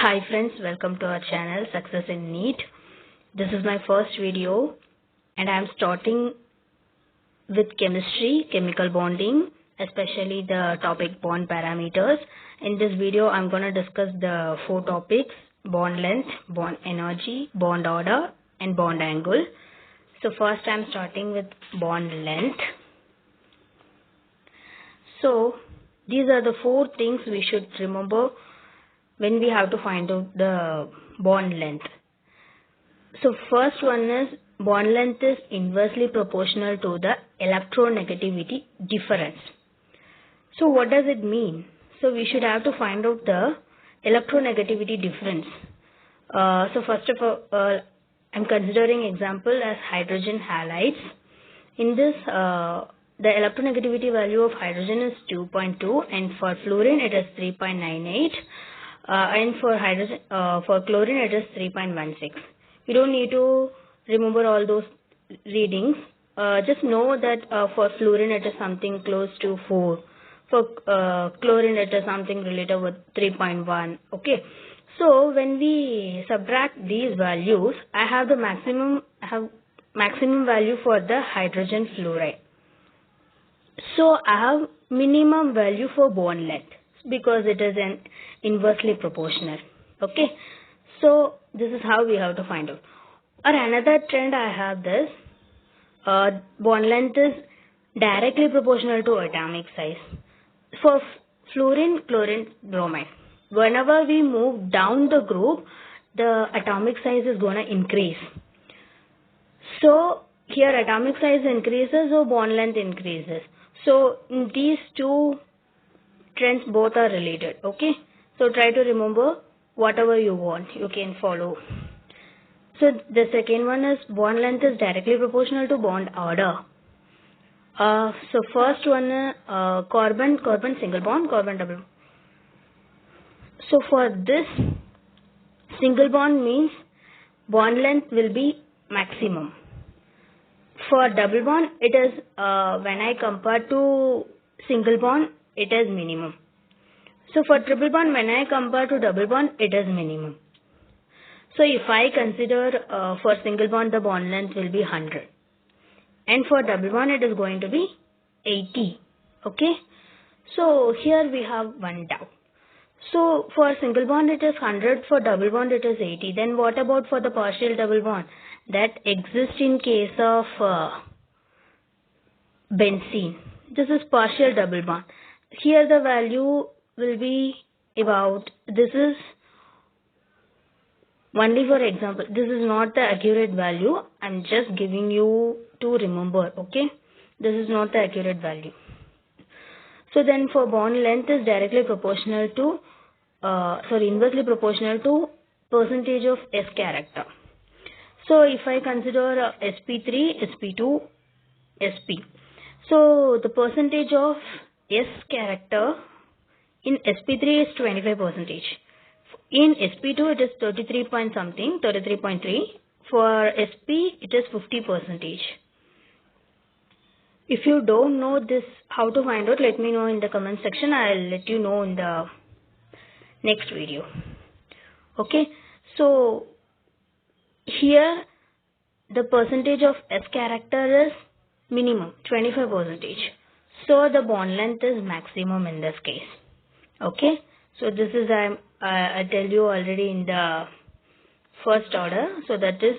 Hi friends, welcome to our channel Success in NEET. This is my first video and I am starting with chemistry, chemical bonding, especially the topic bond parameters. In this video, I'm going to discuss the four topics: bond length, bond energy, bond order and bond angle. So first I'm starting with bond length. So these are the four things we should remember when we have to find out the bond length. So first one is bond length is inversely proportional to the electronegativity difference. So what does it mean? So we should have to find out the electronegativity difference. So first of all, I'm considering example as hydrogen halides. In this, the electronegativity value of hydrogen is 2.2 and for fluorine it is 3.98. And for chlorine it is 3.16. You don't need to remember all those readings. Just know that for fluorine it is something close to 4. For chlorine it is something related with 3.1. Okay. So when we subtract these values, I have the maximum value for the hydrogen fluoride. So I have minimum value for bond length because it is an inversely proportional. Okay, so this is how we have to find out. Or another trend I have this, bond length is directly proportional to atomic size. For fluorine, chlorine, bromine, whenever we move down the group, the atomic size is going to increase. So here atomic size increases, so bond length increases. So these two trends both are related. Okay, so try to remember whatever you want, you can follow. So the second one is bond length is directly proportional to bond order. So first one, carbon single bond, carbon double bond. So for this, single bond means bond length will be maximum. For double bond, it is when I compare to single bond, it is minimum. So for triple bond, when I compare to double bond, it is minimum. So if I consider for single bond, the bond length will be 100. And for double bond, it is going to be 80. Okay. So here we have one doubt. So for single bond, it is 100. For double bond, it is 80. Then what about for the partial double bond? That exists in case of benzene. This is partial double bond. Here the value will be about, this is only for example, this is not the accurate value. I'm just giving you to remember. Okay, this is not the accurate value. So then for bond length is directly proportional to inversely proportional to percentage of S character. So if I consider sp3, sp2, sp, so the percentage of S character in sp3 is 25%. In sp2 it is 33 point something, 33.3. For sp it is 50%. If you don't know this, how to find out, let me know in the comment section. I'll let you know in the next video. Okay, so here the percentage of S character is minimum 25%. So the bond length is maximum in this case. Okay, so this is I tell you already in the first order. So that is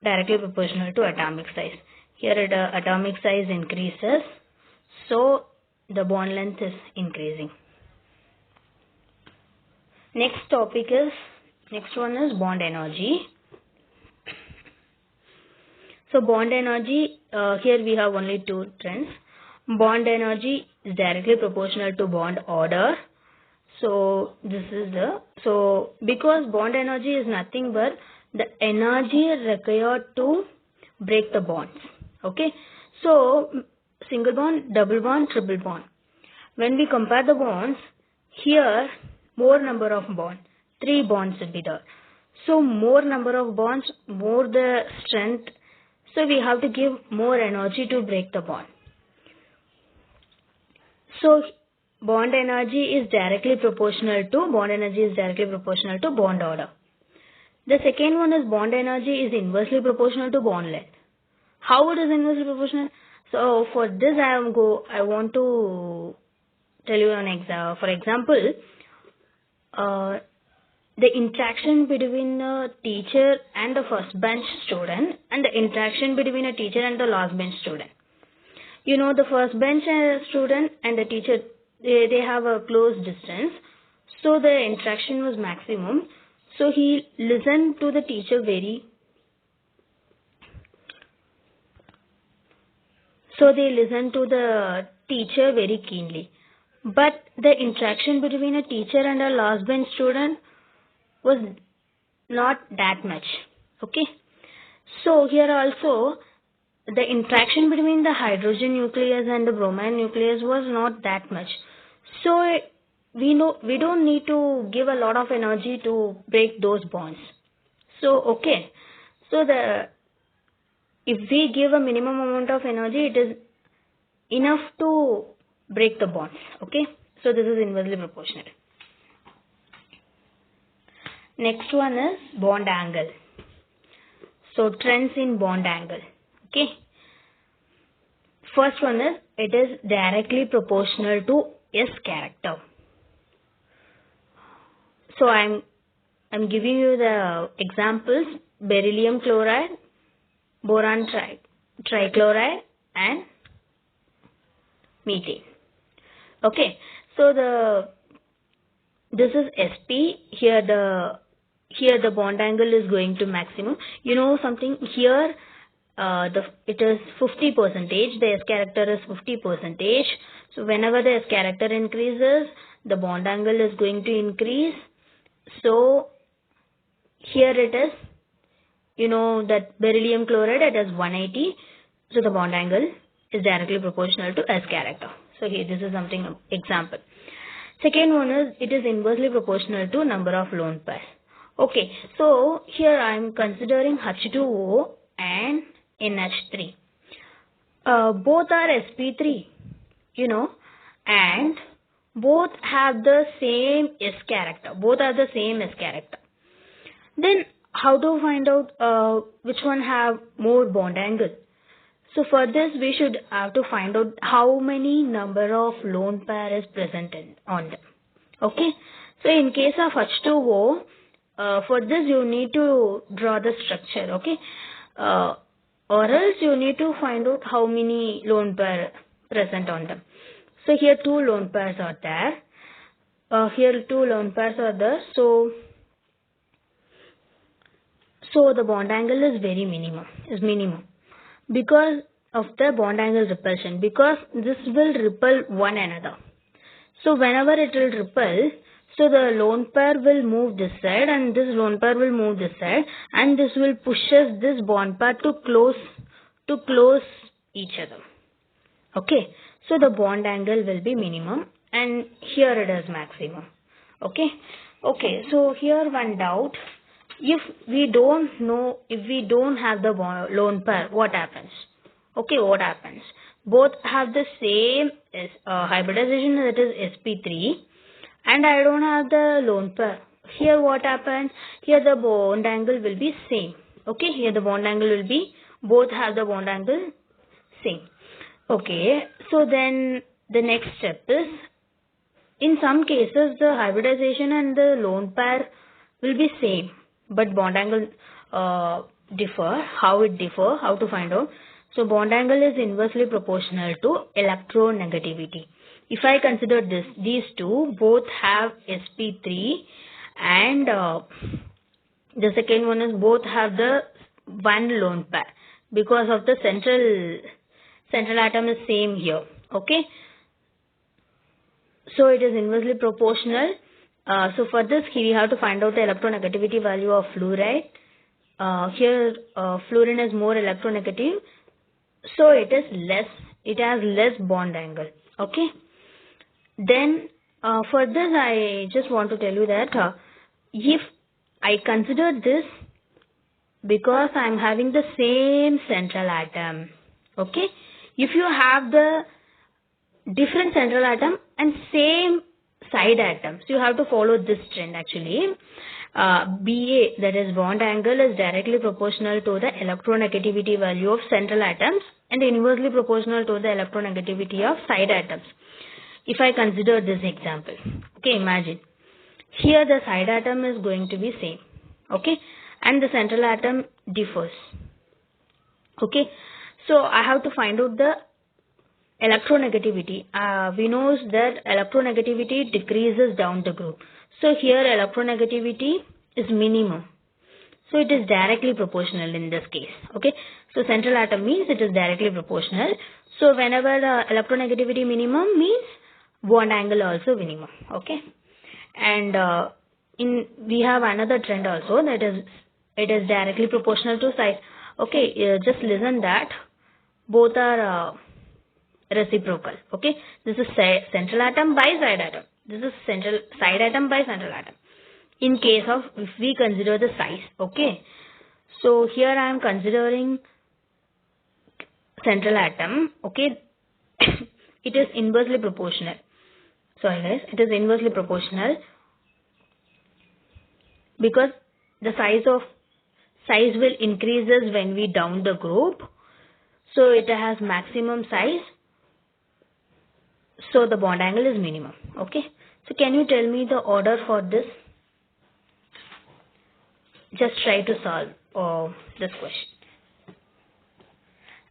directly proportional to atomic size. Here the atomic size increases, so the bond length is increasing. Next one is bond energy. So bond energy, here we have only two trends. Bond energy is directly proportional to bond order. So this is because bond energy is nothing but the energy required to break the bonds. Okay, so single bond, double bond, triple bond. When we compare the bonds, here more number of bonds, 3 bonds will be there. So more number of bonds, more the strength. So we have to give more energy to break the bond. So bond energy is directly proportional to bond order. The second one is bond energy is inversely proportional to bond length. How it is inversely proportional? So for this I want to tell you an example. For example, the interaction between a teacher and the first bench student and the interaction between a teacher and the last bench student. You know, the first bench student and the teacher, they have a close distance. So the interaction was maximum. So he listened to the teacher very keenly. But the interaction between a teacher and a last bench student was not that much. Okay. So here also the interaction between the hydrogen nucleus and the bromine nucleus was not that much. So we don't need to give a lot of energy to break those bonds. So okay. So if we give a minimum amount of energy, it is enough to break the bonds. Okay. So this is inversely proportional. Next one is bond angle. So trends in bond angle. Okay. First one is it is directly proportional to S character. So I'm giving you the examples: beryllium chloride, boron trichloride, and methane. Okay. So this is Sp. Here the bond angle is going to maximum. You know something here. It is 50%. The S character is 50%. So whenever the S character increases, the bond angle is going to increase. So here it is, you know, that beryllium chloride, it is 180. So the bond angle is directly proportional to S character. So here this is something example. Second one is it is inversely proportional to number of lone pairs. Okay, so here I am considering H2O and NH3. Both are sp3, you know, and both have the same S character. Both are the same S character. Then how to find out which one have more bond angle? So for this we should have to find out how many number of lone pair is present on them. Okay. So in case of H2O, for this you need to draw the structure. Okay. Or else you need to find out how many lone pair present on them. So here two lone pairs are there. Here two lone pairs are there. So the bond angle is minimum because of the bond angle repulsion, because this will repel one another. So whenever it will repel, so the lone pair will move this side and this lone pair will move this side, and this will pushes this bond pair to close each other. Okay. So the bond angle will be minimum and here it is maximum. Okay. Okay. So here one doubt. If we don't have the lone pair, what happens? Okay, what happens? Both have the same hybridization, that is sp3, and I don't have the lone pair. Here what happens? Here the bond angle will be same. Okay, here the bond angle will be, both have the bond angle same. Okay, so then the next step is, in some cases the hybridization and the lone pair will be same, but bond angle differ. How it differ? How to find out? So bond angle is inversely proportional to electronegativity. If I consider these two both have sp3 and the second one is both have the one lone pair, because of the central atom is same here. Okay. So it is inversely proportional. So for this we have to find out the electronegativity value of fluoride. Here fluorine is more electronegative, so it has less bond angle. Okay. Then for this I just want to tell you that if I consider this, because I am having the same central atom. Okay. If you have the different central atom and same side atoms. You have to follow this trend actually. BA, that is bond angle, is directly proportional to the electronegativity value of central atoms and inversely proportional to the electronegativity of side atoms. If I consider this example, okay, imagine here the side atom is going to be same, okay, and the central atom differs, okay. So I have to find out the electronegativity. We know that electronegativity decreases down the group. So here electronegativity is minimum. So it is directly proportional in this case. Okay. So central atom means it is directly proportional. So whenever the electronegativity minimum means bond angle also minimum. Okay. And we have another trend also, that is it is directly proportional to size. Okay. Just listen that both are reciprocal. Okay. This is central atom by side atom. This is central side atom by central atom. In case of, if we consider the size, okay. So here I am considering central atom, okay. It is inversely proportional. Sorry guys, it is inversely proportional because the size will increases when we down the group. So it has maximum size. So the bond angle is minimum. Okay. So can you tell me the order for this? Just try to solve this question.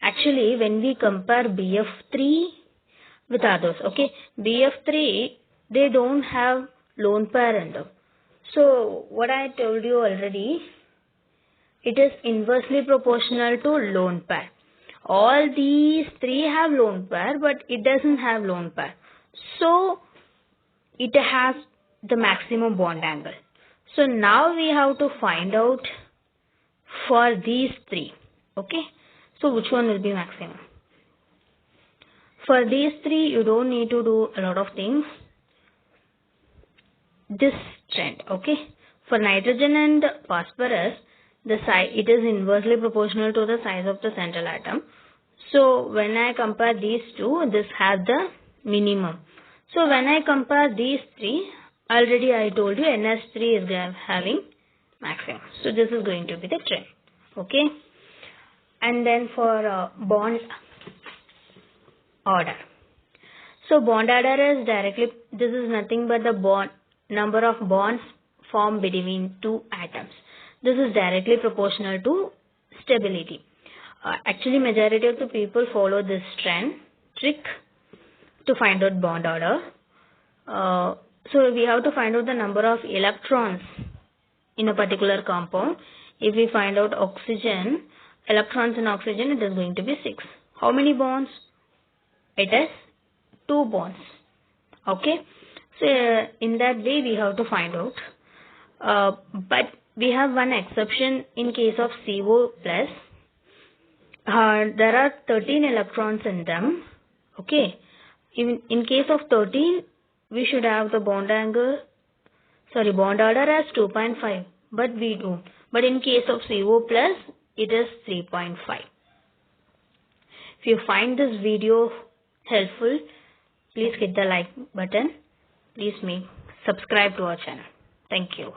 Actually, when we compare BF3 with others, okay, BF3, they don't have lone pair in them. So what I told you already, it is inversely proportional to lone pair. All these three have lone pair, but it doesn't have lone pair. So it has the maximum bond angle. So now we have to find out for these three. Okay. So which one will be maximum? For these three, you don't need to do a lot of things. This trend. Okay. For nitrogen and phosphorus, the size, it is inversely proportional to the size of the central atom. So when I compare these two, this has the minimum. So when I compare these three, already I told you NS3 is having maximum. So this is going to be the trend. Okay. And then for bond order. So bond order is directly, this is nothing but the bond number of bonds formed between two atoms. This is directly proportional to stability. Actually, majority of the people follow this trick to find out bond order. So we have to find out the number of electrons in a particular compound. If we find out oxygen, electrons in oxygen, it is going to be 6. How many bonds? It is 2 bonds. Okay. So in that way we have to find out. But we have one exception in case of CO plus. There are 13 electrons in them. Okay. In case of 13, we should have the bond order as 2.5, but we do. But in case of CO plus, it is 3.5. If you find this video helpful, please hit the like button. Please subscribe to our channel. Thank you.